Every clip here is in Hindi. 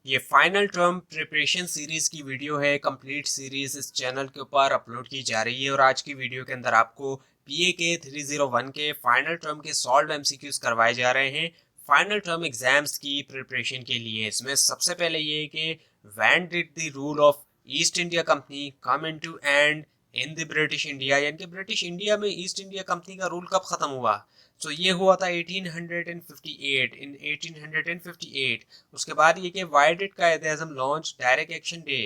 ये फाइनल टर्म प्रिपरेशन सीरीज की वीडियो है। कंप्लीट सीरीज इस चैनल के ऊपर अपलोड की जा रही है और आज की वीडियो के अंदर आपको पीए के 301 के फाइनल टर्म के सॉल्व एमसीक्यूज करवाए जा रहे हैं फाइनल टर्म एग्जाम्स की प्रिपरेशन के लिए। इसमें सबसे पहले ये कि when did the rule of east India company come into and in the British India, यानी कि ब्रिटिश इंडिया में ईस्ट इंडिया कंपनी का रूल कब खत्म हुआ। तो ये हुआ था 1858 इन 1858। उसके बाद ये कि वाई डिड कायदे आज़म लॉन्च डायरेक्ट एक्शन डे,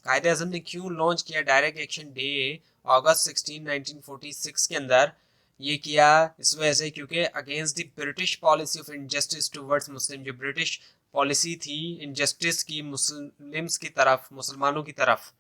कायदे आज़म ने क्यों लॉन्च किया डायरेक्ट एक्शन डे अगस्त 16 1946 के अंदर। ये किया इस वजह से क्योंकि against the British policy of injustice towards Muslim, जो ब्रिटिश पॉलिसी थी इनजस्टिस की मुस्लिम्स की तरफ, मुसलमानों की तरफ।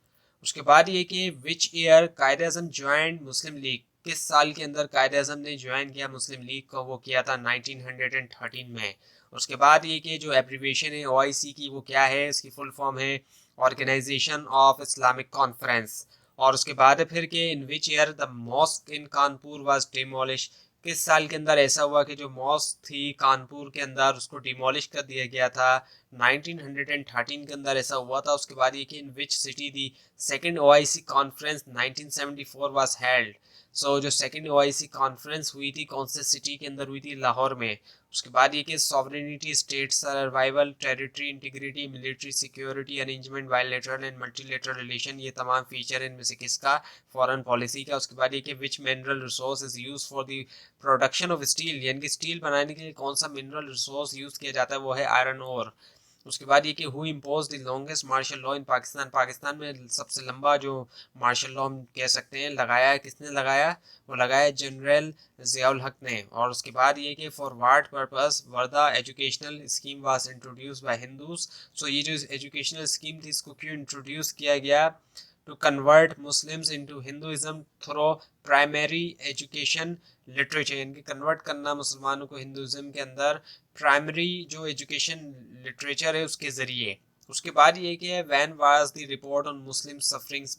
उसके बाद ये कि विच ईयर कायदे आज़म ज्वाइन मुस्लिम लीग, किस साल के अंदर कायदे आज़म ने ज्वाइन किया मुस्लिम लीग को, वो किया था 1913 में। उसके बाद ये कि जो एब्रीविएशन है ओआईसी की वो क्या है, इसकी फुल फॉर्म है ऑर्गेनाइजेशन ऑफ इस्लामिक कॉन्फ्रेंस। और उसके बाद है फिर के in which year the mosque in Kanpur was demolish, किस साल के अंदर ऐसा हुआ कि जो मॉस्क थी कानपुर के अंदर उसको डिमोलिश कर दिया गया था। 1913 के अंदर ऐसा हुआ था। उसके बाद ये कि in which city the second OIC conference 1974 was held. So जो सेकेंड ओआईसी कॉन्फ्रेंस हुई थी कौन से सिटी के अंदर हुई थी, लाहौर में। उसके बाद ये कि sovereignty, state survival, territory integrity, military security arrangement, bilateral and multilateral relation, ये तमाम फीचर इनमें से किसका, फॉरेन पॉलिसी का। उसके बाद ये कि विच mineral resource is use for the production of steel, यानी कि स्टील बनाने के लिए कौन सा मिनरल रिसोर्स यूज किया जाता है, वो है आयरन ओर। उसके बाद ये कि who impose the longest martial law in Pakistan, Pakistan में सबसे लंबा जो मार्शल लॉ हम कह सकते हैं लगाया है, किसने लगाया, वो लगाया जनरल ज़ियाउल हक ने। और उसके बाद ये कि for what purpose were the educational scheme was introduce by Hindus. So ये जो एजुकेशनल स्कीम थी इसको क्यों इंट्रोड्यूस किया गया, to convert Muslims into Hinduism through primary education literature, यानी कि कन्वर्ट करना मुसलमानों को हिंदुइज्म के अंदर प्राइमरी जो एजुकेशन लिटरेचर है उसके ज़रिए। उसके बाद ये कि when was the report on Muslim sufferings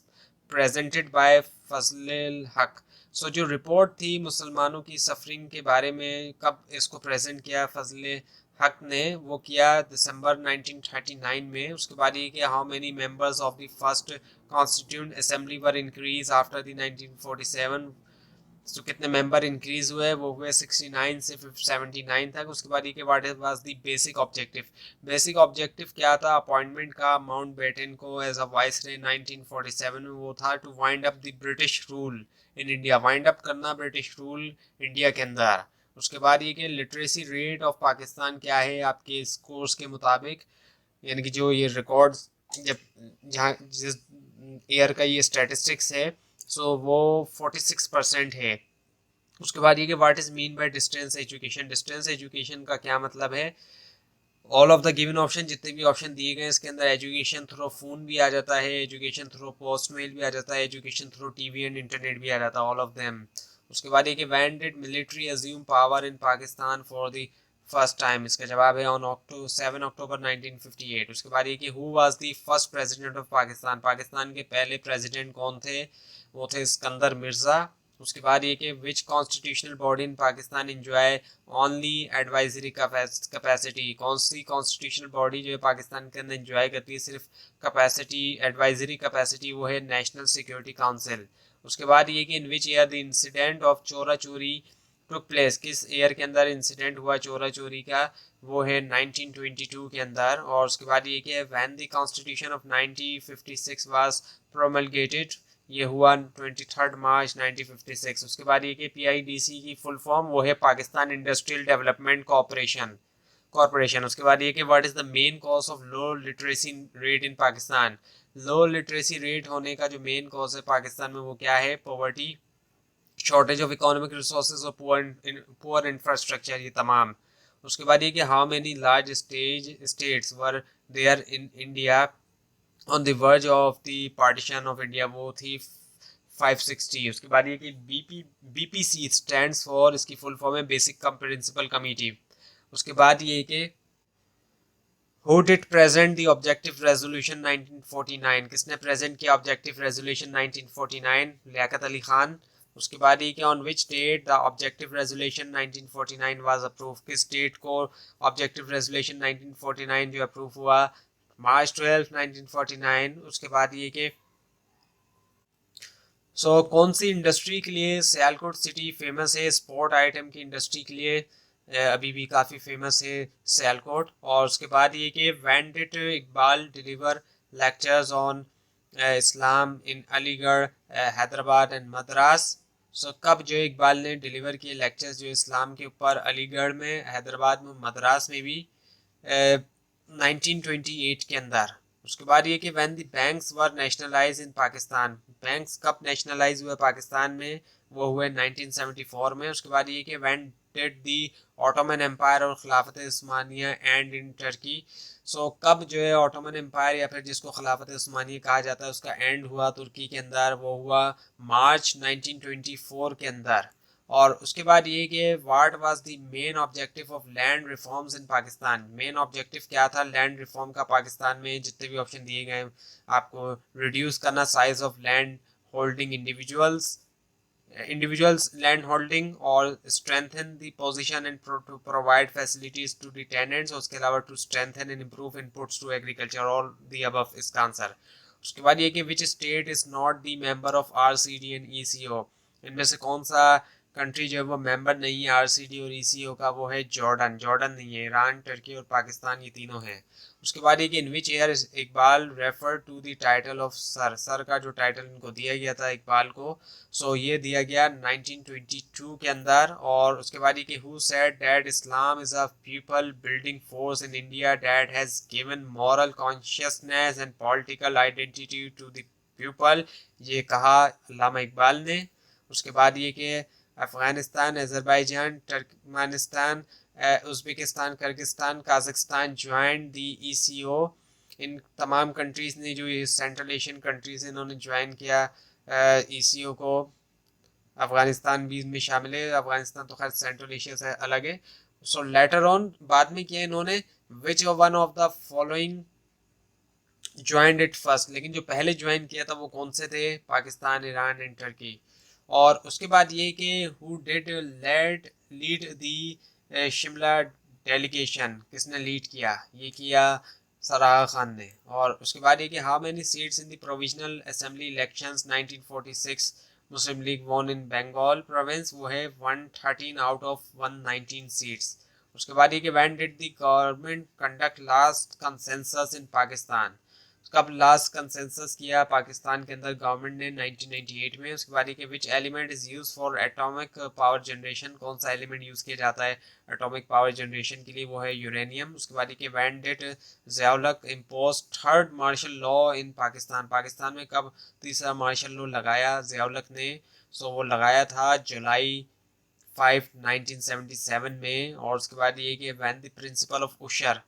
presented by Fazal Haq. So जो रिपोर्ट थी मुसलमानों की सफरिंग के बारे में कब इसको प्रेजेंट किया फजल हक ने, वो किया दिसंबर 1939 में। उसके बाद ये कि how many members of the first constituent assembly were increase after the 1947। तो कितने मेंबर इंक्रीज हुए, वो हुए 69 से 79 तक। उसके बाद ये कि what was the basic objective, basic objective क्या था अपॉइंटमेंट का माउंट बेटन को एज अ वाइसरॉय 1947 में, वो था to wind up the British rule in India, wind up करना ब्रिटिश रूल इंडिया के अंदर। उसके बाद ये कि लिटरेसी रेट ऑफ पाकिस्तान क्या है आपके इस कोर्स के मुताबिक, यानी कि जो ये रिकॉर्ड्स जब जहाँ जिस ईयर का ये स्टैटिस्टिक्स है, सो वो 46% है। उसके बाद ये कि what is mean by distance education, distance education का क्या मतलब है। All of the given option, जितने भी ऑप्शन दिए गए इसके अंदर एजुकेशन थ्रू फोन भी आ जाता है, एजुकेशन थ्रू पोस्ट मेल भी आ जाता है, education through TV and internet भी आ जाता है, ऑल ऑफ देम। उसके बाद ये कि when did military assume power in Pakistan for the first time, इसका जवाब है ऑन 7 अक्टूबर 1958। उसके बाद ये कि who was the first president of Pakistan, Pakistan के पहले प्रेसिडेंट कौन थे, वो थे सिकंदर मिर्ज़ा। उसके बाद ये कि which constitutional body in Pakistan enjoy only advisory capacity, कौन सी कॉन्स्टिट्यूशनल बॉडी जो है पाकिस्तान के अंदर इंजॉय करती है सिर्फ कैपेसिटी, एडवाइजरी कैपेसिटी, वो है नेशनल सिक्योरिटी काउंसिल। उसके बाद ये कि in which year the incident of Chaura Chauri took place, किस ईयर के अंदर इंसिडेंट हुआ चोरा चोरी का, वो है 1922 के अंदर। और उसके बाद ये कि when the constitution of 1956 was promulgated, ये हुआ 23 मार्च 1956। उसके बाद ये कि पीआईडीसी की फुल फॉर्म वो है पाकिस्तान इंडस्ट्रियल डेवलपमेंट कॉरपोरेशन। उसके बाद ये कि what is the main cause of low literacy rate in Pakistan, low literacy rate होने का जो मेन कॉज है पाकिस्तान में वो क्या है, poverty, shortage of economic resources और पुअर इंफ्रास्ट्रक्चर, ये तमाम। उसके बाद ये कि how many large states were there in India on the verge of the partition of India, वो थी 560। उसके बाद ये कि बीपीसी स्टैंड्स फॉर, इसकी फुल फॉर्म है बेसिक प्रिंसिपल कमेटी। उसके बाद ये कि who did present the objective resolution 1949, किसने प्रेजेंट किया ऑब्जेक्टिव रेजोल्यूशन 1949, लियाकत अली खान। उसके बाद ये कि on which date the objective resolution 1949 was approve, किस डेट को ऑब्जेक्टिव रेजोल्यूशन 1949 जो अप्रूव हुआ, मार्च 12 1949। उसके बाद ये कि कौन सी इंडस्ट्री के लिए सियालकोट सिटी फेमस है? स्पोर्ट आइटम की इंडस्ट्री के लिए अभी भी काफ़ी फेमस है सियालकोट। और उसके बाद ये कि when did Iqbal deliver lectures on Islam in Aligarh, Hyderabad and Madras. कब जो इकबाल ने डिलीवर किए लेक्चर्स जो इस्लाम के ऊपर अलीगढ़ में, हैदराबाद में, मद्रास में भी 1928 के अंदर। उसके बाद ये कि when the banks were nationalise in Pakistan, banks कब नेशनलाइज हुए पाकिस्तान में? वो हुए 1974 में। उसके बाद ये कि when did the Ottoman Empire और खिलाफत उस्मानिया एंड इन टर्की। कब जो है ऑटोमन एम्पायर या फिर जिसको खिलाफत उस्मानिया कहा जाता है उसका एंड हुआ तुर्की के अंदर? वो हुआ मार्च 1924 के अंदर। और उसके बाद ये कि what was the main objective of land reforms in Pakistan. Main objective क्या था लैंड रिफॉर्म का पाकिस्तान में? जितने भी ऑप्शन दिए गए आपको, रिड्यूस करना size of land holding individuals land holding, और strengthen the position and to provide facilities to the tenants। और उसके अलावा to strengthen and improve inputs to agriculture, all the above इसका आंसर। उसके बाद ये कि which state is not the member of RCD and ECO। इनमें से कौन सा कंट्री जो है वो मेंबर नहीं है आरसीडी और ईसीओ का? वो है जॉर्डन। जॉर्डन नहीं है, ईरान, टर्की और पाकिस्तान, ये तीनों हैं। उसके बाद ये कि in which year Iqbal refer to the title of sir. Sir का जो टाइटल इनको दिया गया था इकबाल को, ये दिया गया 1922 के अंदर। और उसके बाद ये कि who said that Islam is a people building force in India that has given moral consciousness and political identity to the people. ये कहा अल्लामा इकबाल ने। उसके बाद ये कि Afghanistan, Azerbaijan, Turkmenistan, Uzbekistan, Kyrgyzstan, Kazakhstan join the ECO. इन तमाम कंट्रीज़ ने, जो ये सेंट्रल एशियन कंट्रीज़ हैं, इन्होंने ज्वाइन किया ईसीओ को। अफगानिस्तान भी इसमें शामिल है। अफगानिस्तान तो खैर सेंट्रल एशिया से अलग है। लेटर ऑन बाद में किया इन्होंने विच one of the following joined it first. लेकिन जो पहले ज्वाइन किया था वो कौन से थे? Pakistan, Iran and Turkey. और उसके बाद ये कि who did lead the Shimla delegation. किसने लीड किया? ये किया सराह खान ने। और उसके बाद ये कि how many seats in the provisional assembly elections 1946 Muslim League won in Bengal province? वो है 113 आउट ऑफ 119 सीट्स। उसके बाद ये कि when did the government conduct last consensus in Pakistan? कब लास्ट कंसेंसस किया पाकिस्तान के अंदर गवर्नमेंट ने? 1998 में। उसके बाद ये which element is use for atomic power generation. कौन सा एलिमेंट यूज किया जाता है एटॉमिक पावर जनरेशन के लिए? वो है यूरेनियम। उसके बाद ये when did Ziaul Haq impose third martial law in Pakistan? Pakistan में कब तीसरा मार्शल लॉ लगाया ज़ियाउल हक ने? वो लगाया था जुलाई 5 1977 में। और उसके बाद ये कि व्हेन द प्रिंसिपल ऑफ उशर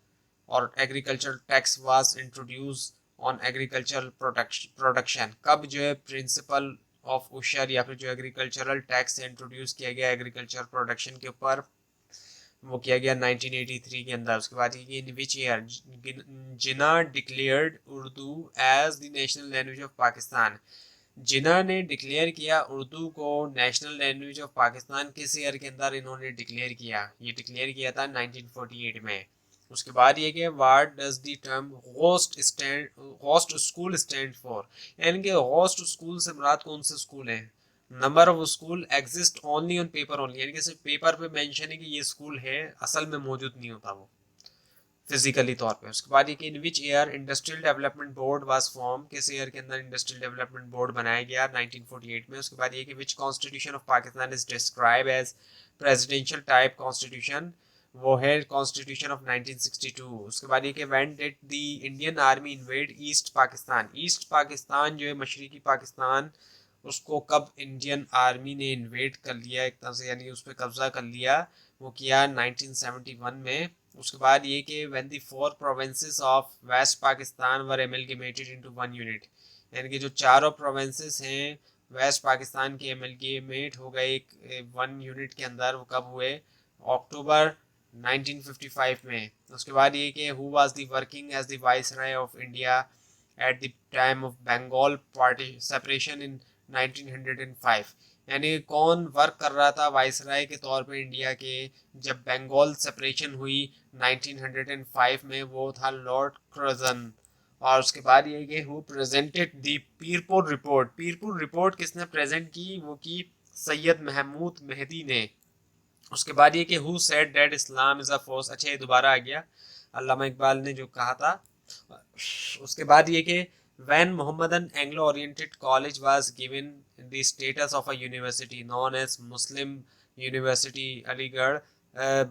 और agriculture tax was introduce on agricultural production. कब जो है प्रिंसिपल ऑफ उशर या फिर जो एग्रीकल्चरल टैक्स इंट्रोड्यूस किया गया एग्रीकल्चर प्रोडक्शन के ऊपर? वो किया गया 1983 के अंदर। उसके बाद ये in which year Jinnah declared Urdu as the national language of Pakistan. Jinnah ने डिक्लेयर किया उर्दू को नेशनल लैंग्वेज ऑफ पाकिस्तान किस ईयर के अंदर इन्होंने डिक्लेयर किया? ये डिक्लेयर किया था 1948 में। उसके बाद ये कि what does the term host school stand for? यानी कि होस्ट स्कूल से मुराद कौन से स्कूल हैं? Number of school exist only on paper only, यानी कि सिर्फ पेपर पे मेंशन है कि ये स्कूल है, असल में मौजूद नहीं होता वो फिजिकली तौर पे। उसके बाद ये कि in which year industrial development board was form? किस ईयर के अंदर इंडस्ट्रियल डेवलपमेंट बोर्ड बनाया गया? 1948 में। उसके बाद ये कि which constitution of Pakistan is describe as presidential type constitution? वो है कॉन्स्टिट्यूशन ऑफ 1962। उसके बाद ये कि when did the Indian army invade east Pakistan? East Pakistan जो है मशरकी पाकिस्तान, उसको कब इंडियन आर्मी ने इन्वेड कर लिया एक तरह से, यानी उस पर कब्जा कर लिया? वो किया 1971 में। उसके बाद ये कि when the 4 provinces of West Pakistan were amalgamated into 1 unit, यानी कि जो चारों प्रोविंसेस हैं वेस्ट पाकिस्तान के एमलगेमेट हो गए एक 1 यूनिट के अंदर। वो कब हुए? अक्टूबर 1955 में। उसके बाद ये कि who was the working as the viceroy of India at the time of Bengal party separation in 1905? यानी कौन वर्क कर रहा था वाइसराय के तौर पे इंडिया के जब बंगाल सेपरेशन हुई 1905 में, वो था लॉर्ड कर्जन। और उसके बाद ये कि who presented the Pirpur report, Pirpur report किसने प्रेजेंट की, वो की सैयद महमूद मेहदी ने। उसके बाद ये कि who said that Islam is a force, अच्छा ये दोबारा आ गया, अल्लामा इकबाल ने जो कहा था। उसके बाद ये कि when Mohammedan Anglo-oriented college was given the status of a university known as Muslim University Aligarh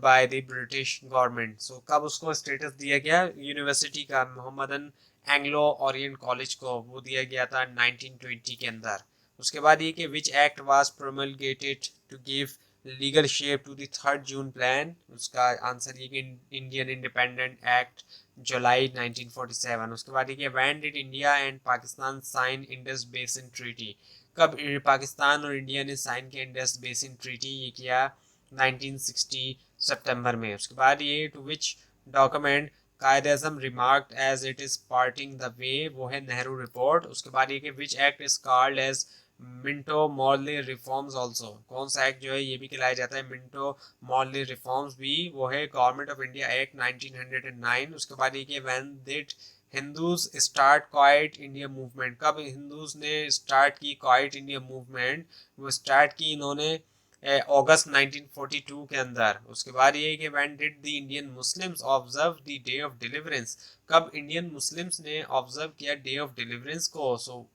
by the British government, so कब उसको स्टेटस दिया गया यूनिवर्सिटी का, मोहम्मदन एंग्लो ओरिएंट कॉलेज को वो दिया गया था 1920 के अंदर। उसके बाद ये कि which act was promulgated to give legal shape to the 3 June plan, उसका आंसर ये कि इंडियन इंडिपेंडेंट एक्ट जुलाई 1947। उसके बाद ये when did India and Pakistan sign Indus basin treaty, कब पाकिस्तान और इंडिया ने साइन किया इंडस बेसिन ट्रीटी, ये किया 1960 सितंबर में। उसके बाद ये to which document Quaid Azam remarked as it is parting the way, वो है नेहरू रिपोर्ट। उसके बाद ये कि which act is called as Minto Morley reforms also, कौन सा एक्ट जो है ये भी कहलाया जाता है मिंटो मॉर्ले रिफॉर्म्स भी, वो है गवर्नमेंट ऑफ इंडिया एक्ट 1909। उसके बाद ये कि when did Hindus start quite India movement, कब हिंदूज ने स्टार्ट की क्वाइट इंडिया मूवमेंट, वो स्टार्ट की इन्होंने अगस्त 1942 के अंदर। उसके बाद ये कि when did the Indian Muslims observe the day of deliverance, कब इंडियन मुस्लिम्स ने ऑब्जर्व किया डे ऑफ डिलीवरेंस को, सो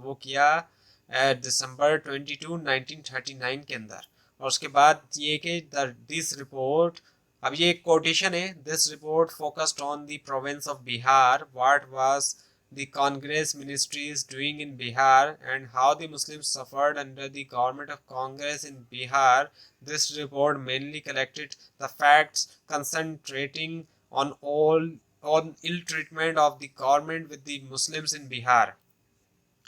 वो किया दिसंबर 22 1939 के अंदर। और उसके बाद ये कि दिस रिपोर्ट, अब ये एक कोटेशन है, this report focused on the province of Bihar, what was the Congress ministries doing in Bihar and how the Muslims suffered under the government of Congress in Bihar. This report mainly collected the facts concentrating on ill treatment of the government with the Muslims in Bihar.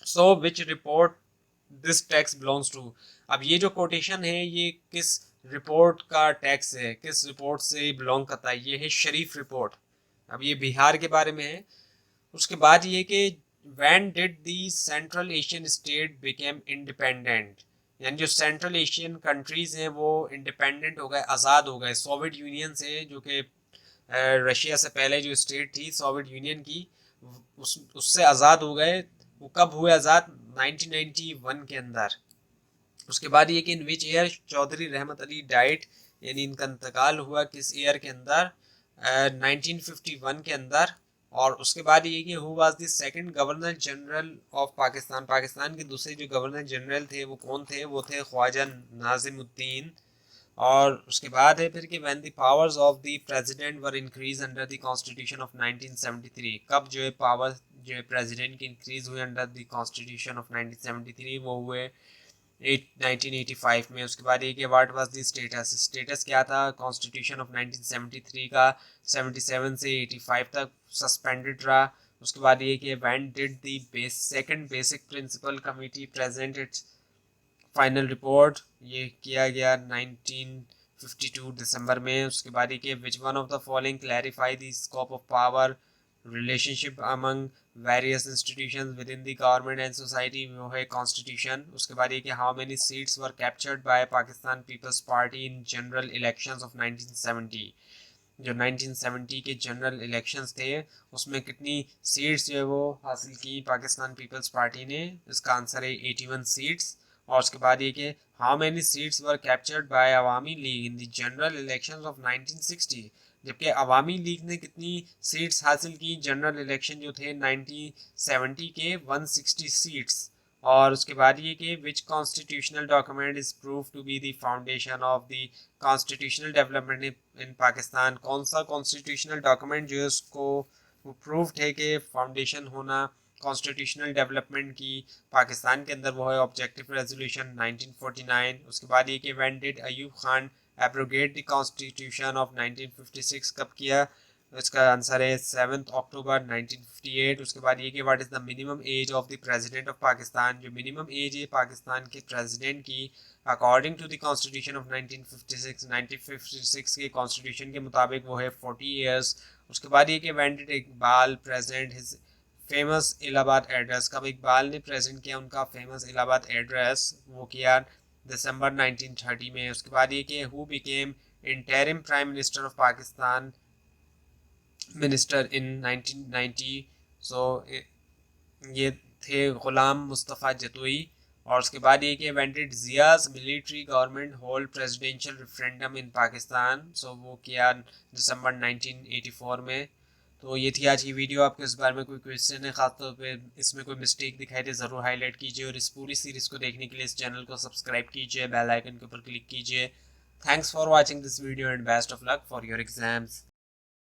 So which report this tax belongs to, अब ये जो कोटेशन है ये किस रिपोर्ट का टैक्स है, किस रिपोर्ट से बिलोंग करता है, ये है शरीफ रिपोर्ट। अब ये बिहार के बारे में है। उसके बाद ये कि when did the central Asian state became independent, यानी जो सेंट्रल एशियन कंट्रीज हैं वो इंडिपेंडेंट हो गए, आज़ाद हो गए सोवियत यूनियन से, जो कि रशिया से पहले जो स्टेट थी सोवियत यूनियन की, उससे आज़ाद हो गए। वो कब हुए आज़ाद, 1991 के अंदर। उसके बाद ये कि इन विच ईयर चौधरी रहमत अली डाइट, यानी इनका इंतकाल हुआ किस ईयर के अंदर, 1951 के अंदर। और उसके बाद ये कि who was the second governor general of Pakistan, Pakistan के दूसरे जो गवर्नर जनरल थे वो कौन थे, वो थे ख्वाजा नाजिमुद्दीन। और उसके बाद है फिर कि when the powers of the president were increase under the constitution of 1973, कब जो है पावर जो है प्रेसिडेंट की इंक्रीज हुए अंडर द कॉन्स्टिट्यूशन ऑफ 1973, वो हुए 1985 में। उसके बाद ये कि what was the status, status क्या था कॉन्स्टिट्यूशन ऑफ 1973 का, 77 से 85 तक सस्पेंडेड रहा। उसके बाद ये कि when did the second basic principle committee present it's final report, ये किया गया 1952 दिसंबर में। उसके बाद ये कि which one of the following clarify the scope of power relationship among various institutions within the government and society, वो है कॉन्स्टिट्यूशन। उसके बाद ये कि how many seats were captured by Pakistan Peoples Party in general elections of 1970, जो 1970 के जनरल इलेक्शंस थे उसमें कितनी सीट्स जो है वो हासिल की पाकिस्तान पीपल्स पार्टी ने, इसका आंसर है 81 सीट्स। और उसके बाद ये कि how many seats were captured bye Awami league in the general elections of 1960, जबकि अवामी लीग ने कितनी सीट्स हासिल की जनरल इलेक्शन जो थे 1970 के, 160 सीट्स। और उसके बाद ये कि which constitutional document is prove to be the foundation of the constitutional development in Pakistan, कौन सा कॉन्स्टिट्यूशनल डॉक्यूमेंट जो है उसको वो प्रूव्ड है कि फाउंडेशन होना कॉन्स्टिट्यूशनल डेवलपमेंट की पाकिस्तान के अंदर, वो है ऑब्जेक्टिव रेजोल्यूशन 1949। उसके बाद ये कि when did Ayub Khan abrogate the constitution of 1956, कब किया, इसका आंसर है 7 अक्टूबर 1958। उसके बाद ये कि what is the minimum age of the president of Pakistan, जो मिनिमम एज है पाकिस्तान के प्रेसिडेंट की according to the constitution of 1956 के कॉन्स्टिट्यूशन के मुताबिक वो है 40 ईयर्स। उसके बाद ये कि when did Iqbal present his famous Allahabad address, कब इकबाल ने प्रेजेंट किया उनका फेमस इलाहाबाद एड्रेस, वो किया दिसंबर 1930 में। उसके बाद ये कि who became interim prime minister of Pakistan minister in 1990। सो ये थे गुलाम मुस्तफ़ा जतोई। और उसके बाद ये कि when did Zia's military government hold presidential referendum in Pakistan. So वो किया दिसंबर 1984 में। तो ये थी आज की वीडियो। आपको इस बारे में कोई क्वेश्चन है, खासतौर पे इसमें कोई मिस्टेक दिखाई दे ज़रूर हाईलाइट कीजिए। और इस पूरी सीरीज़ को देखने के लिए इस चैनल को सब्सक्राइब कीजिए, बेल आइकन के ऊपर क्लिक कीजिए। Thanks for watching this video and best of luck for your exams.